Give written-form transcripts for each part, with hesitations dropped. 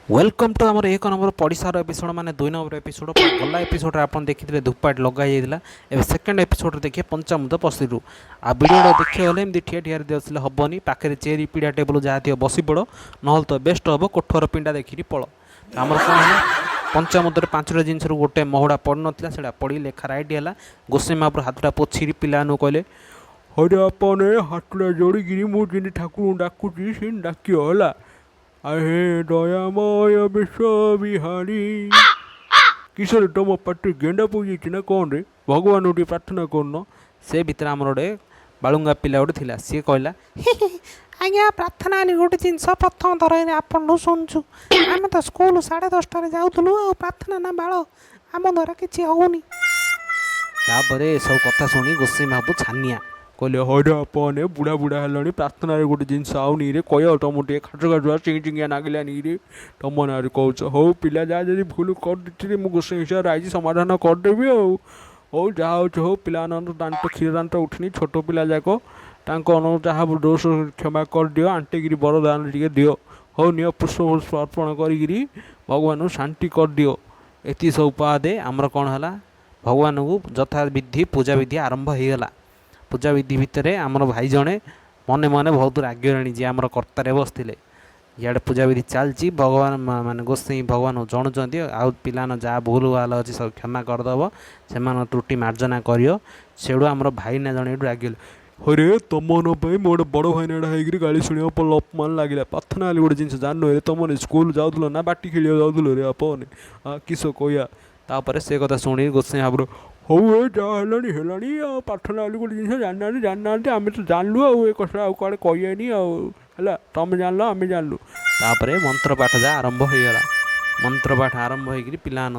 Welcome to आमर एक number पड़िशार episode माने 2 नंबर एपिसोड गला एपिसोड आपन देखिथिले धूपपाट लगा जाइला ए सेकंड एपिसोड देखिए पंचामृत पसिरु आ वीडियो देखिए होले एमदी ठिया ठिया दिसले हबनी पाखरे चेरी पीड़ा टेबल जहा थियो बसी पड़ो नहल तो बेस्ट हबो कोठर पिंडा देखिरी पळ आमर कोन है पंचामृत पांचटा जिनस गोटे महड़ा पड़ नथिला सेडा पड़ी लेखा राइट हैला गोसे महापुर हाथटा पोछिरी पिलानु कहले हरे आपने हाथटा जोड़ी गिरी मु जिनि ठाकुर डाकुची सिन डाकियो होला आहे दयामय विश्वविहारी किशोर तुम पाटे गेंडा पूजी ना कौन रे भगवान उठी प्रार्थना करन से भितर आमर गोटे बालुंगा पिला गोटे थिला सी कहला आज्ञा प्रार्थना आली गोटे जिनस प्रथम थर आपन शुणुचु आम तो स्कूल 10:30 जाऊलु आ प्रार्थना ना बाल आम द्वारा किसी होनी सब कथा शुणी गोसाई महापु छानिया कहले हरे आपने बुढ़ा बुढ़ा है प्रार्थना गोटे जिनस आउनी रे कह तुम टे खाट खाटुआ चिंग चिंगिया नागिलानी रे तुम ना कौच हौ पिला जहाँ जब भूल कर मुझे गोसाई हिसाब से समाधान करदेवी हौ जहाँ हूँ पिला दांत क्षीर दांत उठनी छोट पिला जाक जहाँ दोष क्षमा कर दियो आंटेगिरी बरदान टे दियो हौ नि पुष्प पुष्प अर्पण करी भगवान शांति कर दियो एति सब पादे आमर कौन है भगवान को यथा विधि पूजा विधि आरंभ हो गला पूजा विधि भितर आमर भाई जड़े मने मने बहुत रागराणी जी आमर कर्तारे बसते इे पूजा विधि चलती भगवान माने गोसाई भगवान जणुंट आउ पिलान जहाँ भूल भाल अच्छे सब क्षमा करदेव से त्रुटि मार्जना करियो सेडू आमर भाई ना जड़े रागिले हरे तुम मोटे बड़ भाई होगी गाड़ी शुणा पल अपमान लगे प्रार्थना गोटे जिन जान रे तुम स्कूल जाऊल ना बाटी खेल जाऊल रे आपने किस कह तापर से कथा शुणी गोसाई भाव हौ ए जहाँ प्रार्थना आली गोटे जिन जाना आम तो जानलु आए कथा कड़े कहनी है तुम जान आम जानलु तापर मंत्र पाठ जा आरंभ हो गला मंत्र पाठ आरंभ हो पिलान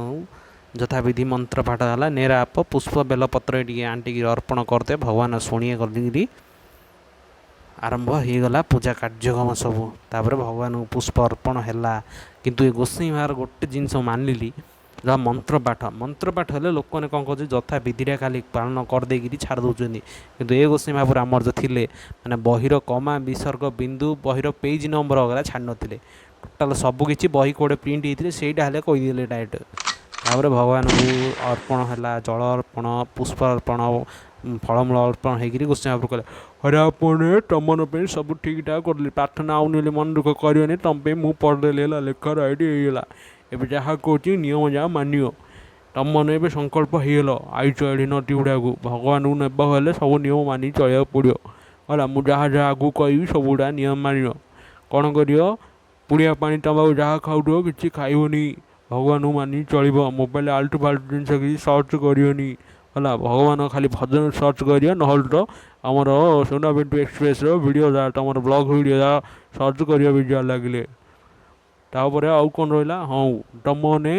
यथाविधि मंत्र पाठ है नेराप पुष्प बेलपत्र टे आंटिकी अर्पण करते भगवान शुणी कर आरंभ हो गला पूजा कार्यक्रम सब तापर भगवान पुष्प अर्पण है किंतु गोसाई मार गोटे जिनस मानिली जहाँ मंत्र पाठ हेल्ले लोक मैंने कौन कह यथा विधिटा खाली पालन करदे छाड़ दौरान कि ये गोसाई महापुर आमर जो थे मैंने बहीर कमा विसर्ग बिंदु बहीर पेज नंबर वगैरह छाड़ नी टोटाल सबकि बही कौटे प्रिंट होते सहीटा कहीदे डायरेक्ट तापर भगवान को अर्पण है जल अर्पण पुष्प अर्पण फलमूल अर्पण होगी गोसाई महापुर कहले हरे आपने तुम सब ठीक ठाक कर प्रार्थना आउनी मन दुख कर तुम मुँह पढ़देली है लेखा राइट होगा एवं जहाँ कौच नियम जहाँ मानियो तुम मैंने ए संकल्प होगल आईच एढ़ नदी गुड़ा को भगवान को नेबा हेल्ले सब नियम मानी चलिया पड़ो है मुझे जहाँ जहाँ आगू कह सब गुड़ा नियम मान कौन कर पुड़िया पानी तमाकू जहाँ खाऊ कि खाइबनी भगवान को मानी चलो मोबाइल आल्टू फाल्टू जिन कि सर्च करनी है भगवान खाली भजन सर्च कर ना तो आमर sunapintuexpress वीडियो जा तुम ब्लॉग वीडियो जा सर्च कर भिडियो लगे तापर आउ कौन रहा हाँ तुमने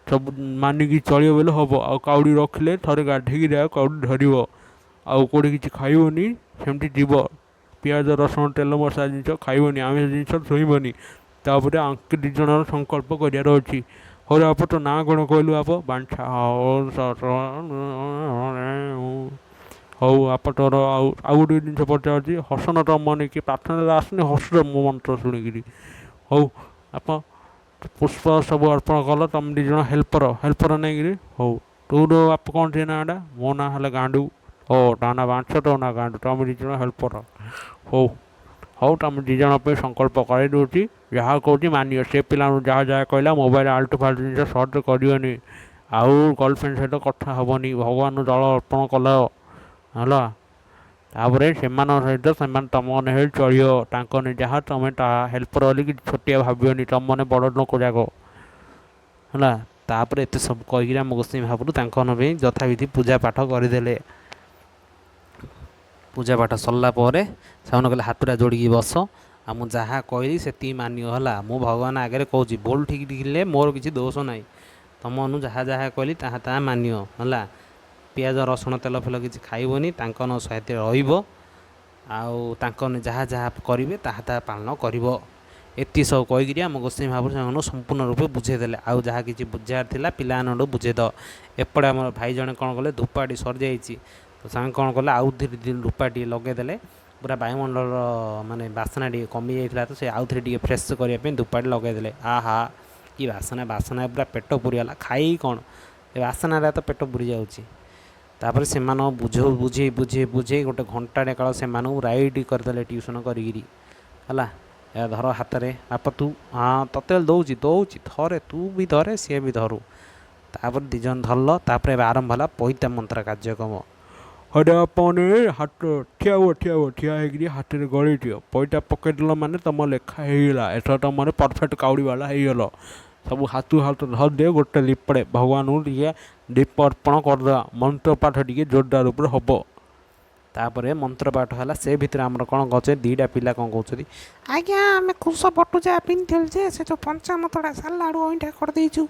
सब मानिकी चलो बोले हम आउड़ी रखिले थे गाधेकी काउड़ी धर आउ कौटे कि खाइबनी सेमती जीव पियाज रसुण तेल मसला जिन खाइबनी आमिष जिन छुईबनी तापर आंके दिज संकल्प करार अच्छी हो आप तो ना कौन कहलु आप बांछा हौ आप तोर आउ गोटे जिन पचार हसन तुम मन कि प्रार्थना आसनी हस मो मंत्र शुणिकी हौ आप पुष्प सब अर्पण कल तुम दिज हेल्पर नहीं हौ तोर आप कौन थे नाटा मो ना है गांडू हो ना बांछ तो ना गांडू तुम दिज हेल्पर हौ हौ तुम दिज संकल्प कर दूसरी जहाँ कौच मानियो से पिला जहाँ जहाँ कहला मोबाइल आल्टू फाल्टू जिन सर्च करनी आउ गर्लफ्रेंड सहित कथा हेनी भगवान जल अर्पण कल है तापर से सहित से तुम मैंने चलो जहाँ तुम हेल्पर बोली कि छोटिया भावनी तुम मैंने बड़ लोक जाक है तापर एत सब कहीकि आम गोसाई महापुर यथाविधि पूजा पाठ करदे पूजा पाठ सरला से कहले हाथटा जोड़ी बस आ मु जहाँ कहली से मानियो है मु भगवान आगे कौच बोल ठीक थे मोर किसी दोष ना तुम जहाँ जहाँ कहली ताहा मानियो है पियाज रसुण तेल फेल किसी खाइबनी सहित रन जहाँ जहाँ करेंगे ताहा पालन कर एति सब कहीकि आम गोसाई महापुर संपूर्ण रूपे बुझेदे आउ जहाँ किसी बुझार था पिलानू बुझेद एपटे आम भाई जड़े कौन कले धूपाटी सर जाइए तो से कौन कले आउ धीरे धूपाटी लगेदे पूरा वायुमंडल माने बासना टी कमी जाता तो से आउ थे फ्रेश करने धूपाटी लगेदे आहा କି ବାସନା ବାସନା ପୁରା ପେଟ ପୁରିଗଲା ଖାଇ କ'ଣ ଏ ବାସନାରେ ତ ପେଟ ପୁରି ଯାଉଛି। ତାପରେ ସେମାନଙ୍କୁ ବୁଝେଇ ଗୋଟେ ଘଣ୍ଟାଟେ କାଳ ସେମାନଙ୍କୁ ରାଇଟ୍ କରିଦେଲେ ଟ୍ୟୁସନ୍ କରିକିରି ହେଲା। ଏହା ଧର ହାତରେ ବାପା ତୁ ହଁ ତତେ ଦଉଛି ଥରେ ତୁ ବି ଧରେ ସିଏ ବି ଧରୁ। ତାପରେ ଦୁଇ ଜଣ ଧରିଲ। ତାପରେ ଏବେ ଆରମ୍ଭ ହେଲା ପଇତା ମନ୍ତ୍ର କାର୍ଯ୍ୟକ୍ରମ। ହଇଟା ଆପଣ ହାତ ଠିଆ ହେଇକିରି ହାତରେ ଗଳେଇ ଦିଅ। ପଇଟା ପକେଇଦେଲ ମାନେ ତୁମ ଲେଖା ହେଇଗଲା। ଏଥର ତୁମର ପରଫେକ୍ଟ କାଉଡ଼ିବାଲା ହେଇଗଲ। ସବୁ ହାତ ଧରିଦିଅ ଗୋଟେ ଲିପଡ଼େ ଭଗବାନଙ୍କୁ ଟିକେ ଦୀପ ଅର୍ପଣ କରିଦେବା। ମନ୍ତ୍ର ପାଠ ଟିକେ ଜୋରଦାର ଉପରେ ହେବ। ତାପରେ ମନ୍ତ୍ର ପାଠ ହେଲା। ସେ ଭିତରେ ଆମର କ'ଣ କହୁଛନ୍ତି ଦୁଇଟା ପିଲା କ'ଣ କହୁଛନ୍ତି, ଆଜ୍ଞା ଆମେ କୁଶ ପଟୁଜା ପିନ୍ଧିଥିଲୁ ଯେ ସେ ଯେଉଁ ପଞ୍ଚାମତଟା ସାରିଲା ଆଡ଼ୁ ଅଇଁଠା କରିଦେଇଛୁ।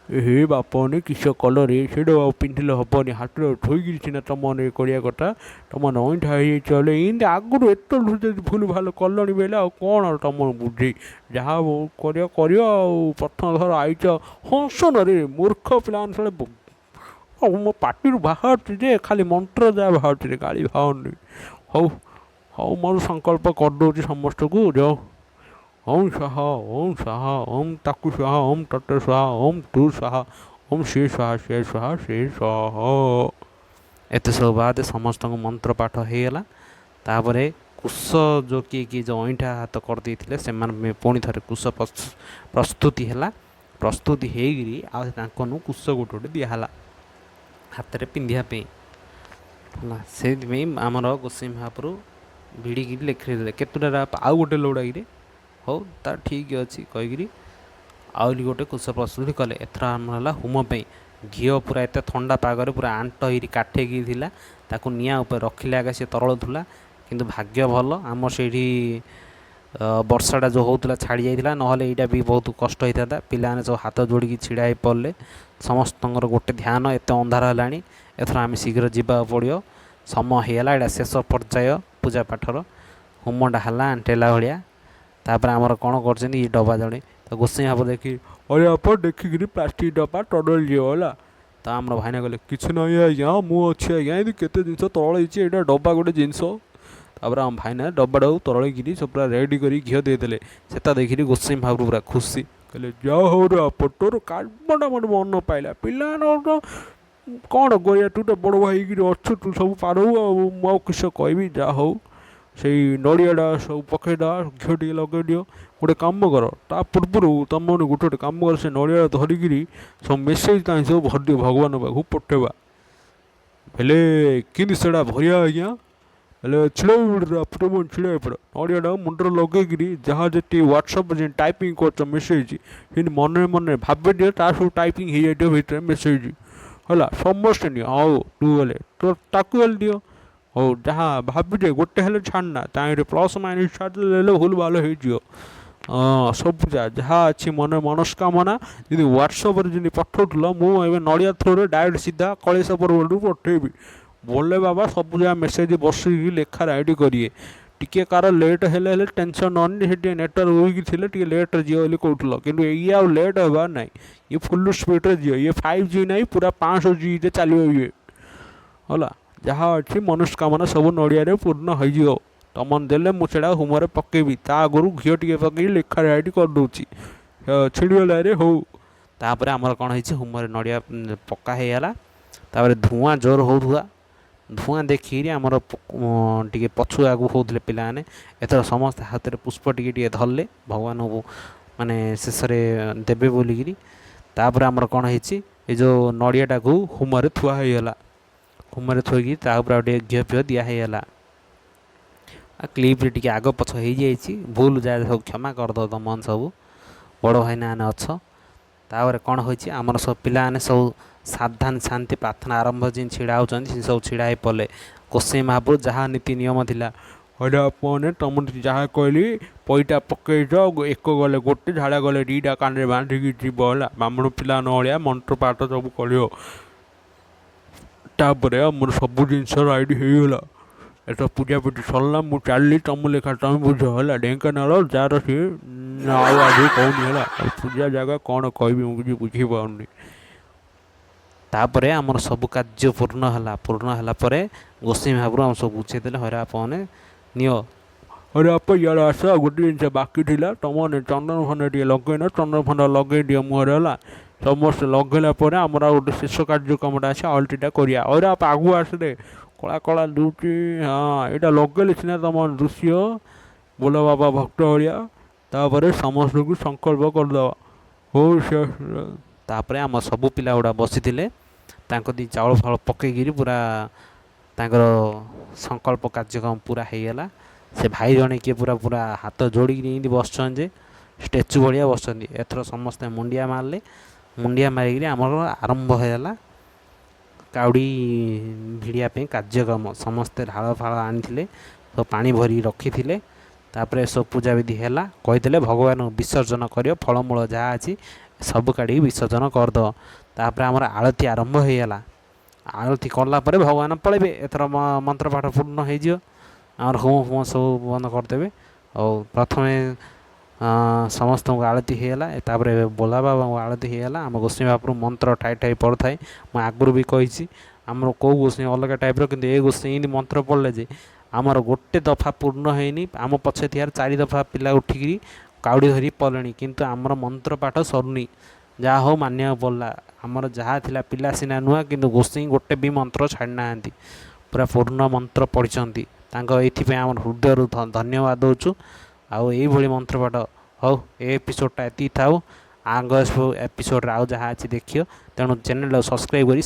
ହେ ବାପନେ କିସ କଲରେ ସେଇଟା ଆଉ ପିନ୍ଧିଲେ ହେବନି। ହାତରେ ଧୋଇକିରି ସିନା ତୁମମାନେ କରିବା କଥା। ତୁମମାନେ ଅଇଁଠା ହେଇଯାଇଛି ହେଲେ ଏମିତି ଆଗରୁ ଏତେ ଯଦି ଭୁଲ ଭଲ କଲଣି ବେଲେ ଆଉ କ'ଣ ତୁମର ବୁଝେଇ ଯାହା କରିବ ଆଉ। ପ୍ରଥମ ଥର ଆଇଛ ହଂସନରେ ମୂର୍ଖ ପିଲାମାନେ ସାଳେ ଆଉ ମୋ ପାଟିରୁ ବାହାରୁଛି ଯେ ଖାଲି ମନ୍ତ୍ର ଯାହା ବାହାରୁଛି ଗାଳି ବାହାରୁନି। ହଉ ମୋର ସଂକଳ୍ପ କରିଦେଉଛି ସମସ୍ତଙ୍କୁ ଯାଉ। ଓମ୍ ସ୍ୱାହା ଓମ୍ ତାକୁ ସ୍ୱାହା ଓମ୍ ତତେ ସ୍ୱାହା ଓମ୍ ତୁ ସ୍ୱାହା ଓମ୍ ସେ ସ୍ୱାହା। ଏତେ ସବୁ ବାଦ ସମସ୍ତଙ୍କୁ ମନ୍ତ୍ର ପାଠ ହେଇଗଲା। ତାପରେ କୁଶ ଯେଉଁ କିଏ ଯେଉଁ ଅଇଁଠା ହାତ କରିଦେଇଥିଲେ ସେମାନେ ପୁଣି ଥରେ କୁଶ ପ୍ରସ୍ତୁତି ହେଲା। ପ୍ରସ୍ତୁତି ହେଇକିରି ଆଉ ତାଙ୍କନୁ କୁଶ ଗୋଟେ ଦିଆହେଲା ହାତରେ ପିନ୍ଧିବା ପାଇଁ ହେଲା। ସେଇଥିପାଇଁ ଆମର ଗୋସାଇଁ ମହାପ୍ରଭୁ ଭିଡ଼ିକିରି ଲେଖିଦେଲେ କେତୁଟା ଆଉ ଗୋଟେ ଲଉଡ଼ାକିରେ। ହଉ ତା ଠିକ୍ ଅଛି କହିକିରି ଆହୁରି ଗୋଟେ କୁଶ ପ୍ରସ୍ତୁତି କଲେ। ଏଥର ଆମର ହେଲା ହୋମ ପାଇଁ ଘିଅ ପୁରା ଏତେ ଥଣ୍ଡା ପାଗରେ ପୁରା ଆଣ୍ଟ ହେଇକି କାଠେଇକି ଥିଲା। ତାକୁ ନିଆଁ ଉପରେ ରଖିଲେ ଆଗେ ସେ ତରଳୁଥିଲା। କିନ୍ତୁ ଭାଗ୍ୟ ଭଲ ଆମର ସେଇଠି ବର୍ଷାଟା ଯେଉଁ ହେଉଥିଲା ଛାଡ଼ି ଯାଇଥିଲା। ନହେଲେ ଏଇଟା ବି ବହୁତ କଷ୍ଟ ହେଇଥାନ୍ତା। ପିଲାମାନେ ସବୁ ହାତ ଯୋଡ଼ିକି ଛିଡ଼ା ହେଇ ପଡ଼ିଲେ। ସମସ୍ତଙ୍କର ଗୋଟେ ଧ୍ୟାନ ଏତେ ଅନ୍ଧାର ହେଲାଣି ଏଥର ଆମେ ଶୀଘ୍ର ଯିବାକୁ ପଡ଼ିବ। ସମୟ ହେଇଗଲା। ଏଇଟା ଶେଷ ପର୍ଯ୍ୟାୟ ପୂଜା ପାଠର ହୋମଟା ହେଲା ଆଣ୍ଟେଇଲା ଭଳିଆ। ତାପରେ ଆମର କ'ଣ କରୁଛନ୍ତି ଏ ଡବା ଜଣେ ତ ଗୋସାଇଁ ହେବ ଦେଖି ଅରେ ଆପଣ ଦେଖିକିରି ପ୍ଲାଷ୍ଟିକ୍ ଡବା ତରଳି ଯିବ ହେଲା। ତ ଆମର ଭାଇନା କହିଲେ କିଛି ନାହିଁ ଆଜ୍ଞା ମୁଁ ଅଛି ଆଜ୍ଞା ଏମିତି କେତେ ଜିନିଷ ତରଳେଇଛି ଏଇଟା ଡବା ଗୋଟେ ଜିନିଷ। ତାପରେ ଆମ ଭାଇନା ଡବାଟାକୁ ତରଳେଇକିରି ସବୁ ପୁରା ରେଡ଼ି କରି ଘିଅ ଦେଇଦେଲେ। ସେଟା ଦେଖିକି ଗୋସାଇଁ ମହାପ୍ରଭୁ ପୁରା ଖୁସି କହିଲେ ଯାହା ହଉ ରେ ଆପଣ ତୋର କାମଟା ମୋତେ ମନ ପାଇଲା। ପିଲାମାନଙ୍କର କ'ଣ କରିବା ତୁ ତ ବଡ଼ ଭାଇ ହେଇକିରି ଅଛୁ ତୁ ସବୁ ପାରଉ ଆଉ ମୁଁ ଆଉ କିସ କହିବି। ଯାହା ହଉ ସେଇ ନଡ଼ିଆଟା ସବୁ ପକାଇଦେବା ଘିଅ ଟିକେ ଲଗାଇ ଦିଅ। ଗୋଟେ କାମ କର ତା ପୂର୍ବରୁ ତୁମମାନେ ଗୋଟେ କାମ କର ସେ ନଡ଼ିଆଟା ଧରିକିରି ସବୁ ମେସେଜ୍ କାହିଁ ସବୁ ଭରିଦିଅ ଭଗବାନ ପାଖକୁ ପଠେଇବା। ହେଲେ କେମିତି ସେଇଟା ଭରିବା ଆଜ୍ଞା ହେଲେ ଛିଡ଼ାଇ ପଡ଼ ନଡ଼ିଆଟା ମୁଣ୍ଡରେ ଲଗେଇକିରି ଯାହା ଯେତିକି ହ୍ୱାଟ୍ସଆପ୍ରେ ଯେମିତି ଟାଇପିଂ କରୁଛ ମେସେଜ୍ ସେମିତି ମନରେ ଭାବିଦିଅ ତା ସବୁ ଟାଇପିଂ ହେଇଯାଇଥିବ ଭିତରେ ମେସେଜ୍ ହେଲା। ସମସ୍ତେ ନିଅ ହଉ ତୁ ଗଲେ ତ ତାକୁ ହେଲେ ଦିଅ। ହଉ ଯାହା ଭାବିଦେ ଗୋଟେ ହେଲେ ଛାଡ଼ନା ତାହିଁରେ ପ୍ଲସ୍ ମାଇନସ୍ ଛାଡ଼ିଦେଲେ ଭୁଲ ଭାଲ ହେଇଯିବ। ସବୁ ଯାହା ଅଛି ମନସ୍କାମନା ଯଦି ହ୍ୱାଟ୍ସଆପ୍ରେ ଯେମିତି ପଠାଉଥିଲ ମୁଁ ଏବେ ନଡ଼ିଆ ଥ୍ରୋରେ ଡାଇରେକ୍ଟ ସିଧା କଳେଶ ପର୍ବଠୁ ପଠେଇବି। ବୋଲେ ବାବା ସବୁ ଯାହା ମେସେଜ୍ ବସିକି ଲେଖା ରାଇଟ୍ କରିବେ। ଟିକେ କାର ଲେଟ୍ ହେଲେ ଟେନସନ୍ ନନି ସେଠି ନେଟୱାର୍କ ୱିକ୍ ଥିଲେ ଟିକେ ଲେଟ୍ରେ ଯିବ ବୋଲି କହୁଥିଲ କିନ୍ତୁ ଇଏ ଆଉ ଲେଟ୍ ହେବାର ନାହିଁ। ଇଏ ଫୁଲ୍ ସ୍ପିଡ଼୍ରେ ଯିବ। ଇଏ 5G ନାହିଁ ପୁରା 500Gରେ ଚାଲିବ ଇଏ ହେଲା। ଯାହା ଅଛି ମନସ୍କାମନା ସବୁ ନଡ଼ିଆରେ ପୂର୍ଣ୍ଣ ହେଇଯିବ। ତମନ ଦେଲେ ମୁଁ ସେଇଟା ହୋମରେ ପକେଇବି। ତା ଆଗରୁ ଘିଅ ଟିକେ ପକେଇକି ଲେଖା ରାଇଟ୍ କରିଦେଉଛି ଛିଡ଼ିଗଲାରେ ହଉ। ତାପରେ ଆମର କ'ଣ ହେଇଛି ହୋମରେ ନଡ଼ିଆ ପକା ହେଇଗଲା। ତାପରେ ଧୂଆଁ ଜୋର ହେଉଥିବା ଧୂଆଁ ଦେଖିକିରି ଆମର ଟିକେ ପଛୁଆକୁ ହେଉଥିଲେ ପିଲାମାନେ। ଏଥର ସମସ୍ତେ ହାତରେ ପୁଷ୍ପ ଟିକେ ଧରିଲେ ଭଗବାନଙ୍କୁ ମାନେ ଶେଷରେ ଦେବେ ବୋଲିକିରି। ତାପରେ ଆମର କ'ଣ ହେଇଛି ଏ ଯେଉଁ ନଡ଼ିଆଟାକୁ ହୋମରେ ଥୁଆ ହେଇଗଲା। ହୋମରେ ଥୋଇକି ତା ଉପରେ ଆଉ ଟିକେ ଘିଅ ଫିଅ ଦିଆ ହେଇଗଲା। କ୍ଲିପ୍ରେ ଟିକେ ଆଗ ପଛ ହେଇଯାଇଛି ଭୁଲ ଯାଏ ସବୁ କ୍ଷମା କରିଦେବ ତମମାନେ ସବୁ ବଡ଼ ଭାଇନାମାନେ ଅଛ। ତାପରେ କ'ଣ ହୋଇଛି ଆମର ସବୁ ପିଲାମାନେ ସବୁ ସାବଧାନ ଶାନ୍ତି ପ୍ରାର୍ଥନା ଆରମ୍ଭ ଯେମିତି ଛିଡ଼ା ହେଉଛନ୍ତି ସେ ସବୁ ଛିଡ଼ା ହେଇ ପଡ଼ିଲେ। ଗୋସାଇଁ ମହାପ୍ରଭୁ ଯାହା ନୀତି ନିୟମ ଥିଲା ହଇଟା ଆପଣମାନେ ତୁମକୁ ଯାହା କହିଲି ପଇଟା ପକେଇଛ ଏକ ଗଲେ ଗୋଟେ ଝାଡ଼ା ଗଲେ ଦୁଇଟା କାନରେ ବାନ୍ଧିକି ଯିବ ହେଲା। ବ୍ରାହ୍ମଣ ପିଲା ନଳିଆ ମନ୍ତ୍ର ପାଠ ସବୁ କରିବ। ତାପରେ ଆମର ସବୁ ଜିନିଷ ରାଇଟ୍ ହେଇଗଲା। ଏତ ପୂଜାପୂଜି ସରିଲା ମୁଁ ଚାଲିଲି ତମ ଲେଖା ତମେ ବୁଝ ହେଲା। ଢେଙ୍କାନାଳ ଯାହାର ସିଏ ଆଉ ଆଗକୁ କହୁନି ହେଲା। ପୂଜା ଜାଗା କ'ଣ କହିବି ମୁଁ କିଛି ବୁଝିପାରୁନି। ତାପରେ ଆମର ସବୁ କାର୍ଯ୍ୟ ପୂର୍ଣ୍ଣ ହେଲା। ପୂର୍ଣ୍ଣ ହେଲା ପରେ ଗୋସାଇଁ ମହାପ୍ରଭୁ ଆମ ସବୁ ବୁଝେଇ ଦେଲେ ହଇରା ଆପଣମାନେ ନିଅ अरे आप इे आस गोटे जिन बाकी था तुमने चंदन फंदा टे लगेन चंदन फंदा लगे दिए मुहर है समस्त लगेला आमर गोटे शेष कार्यक्रमटा अच्छे अल्टीटा करा और आप आगु आसले कला कला लुटी हाँ यहाँ लगेले सीना तुम दृश्य बोल बाबा भक्त भाया तापर समस्त को संकल्प करदे हो तापर आम सबू पिला गुड़ा बसी दी चाउल फाउल पकईकि पूरा तांकर संकल्प कार्यक्रम पूरा होगला से भाई जड़े किए पूरा पूरा हाथ जोड़ी बस स्टेचू भाया बस एथर समस्ते मुंडिया मारे मुंडिया मारिक आमर आरंभ होगा काउडी भिड़ापी कार्यक्रम समस्ते ढाल फाड़ आनी तो पानी भरी रखी थे तापर सब पूजा विधि है कही भगवान विसर्जन कर फलमूल जहाँ अच्छी सब काढ़ी विसर्जन करद तापर आमर आरती आरंभ होगा आरती कलापर भगवान पलैबे एथर मंत्र पाठ पूर्ण होमर हुम हुम सब बंद करदे और प्रथम समस्त आरती होगा तापर बोला बाबा आरती होगा आम गोस्वी बापू मंत्र ठाई ठाई पड़ थाए मुझे आगुरी भी कही आमर कौ गोस्वी अलग टाइप कि ये गोस्वी मंत्र पढ़ले जे आमर गोटे दफा पूर्ण होनी आम पछे थियार 4 दफा पिला उठिकी काउडी धरी पड़े किंतु आमर मंत्र पाठ सरुनी जहाँ हो मानिया पड़ा आमर जहाँ थिला पिला सीना नुआ किंतु गोस्वी गोटे भी मंत्र छाड़ना पूरा पूर्ण मंत्र पढ़ी ये आम हृदय धन्यवाद दूचु आउ ये मंत्र पाठ हो एपिसोडटा ये थाउ आग एपिसोड आउ जहाँ अच्छी देखियो तेणु चैनल सब्सक्राइब करी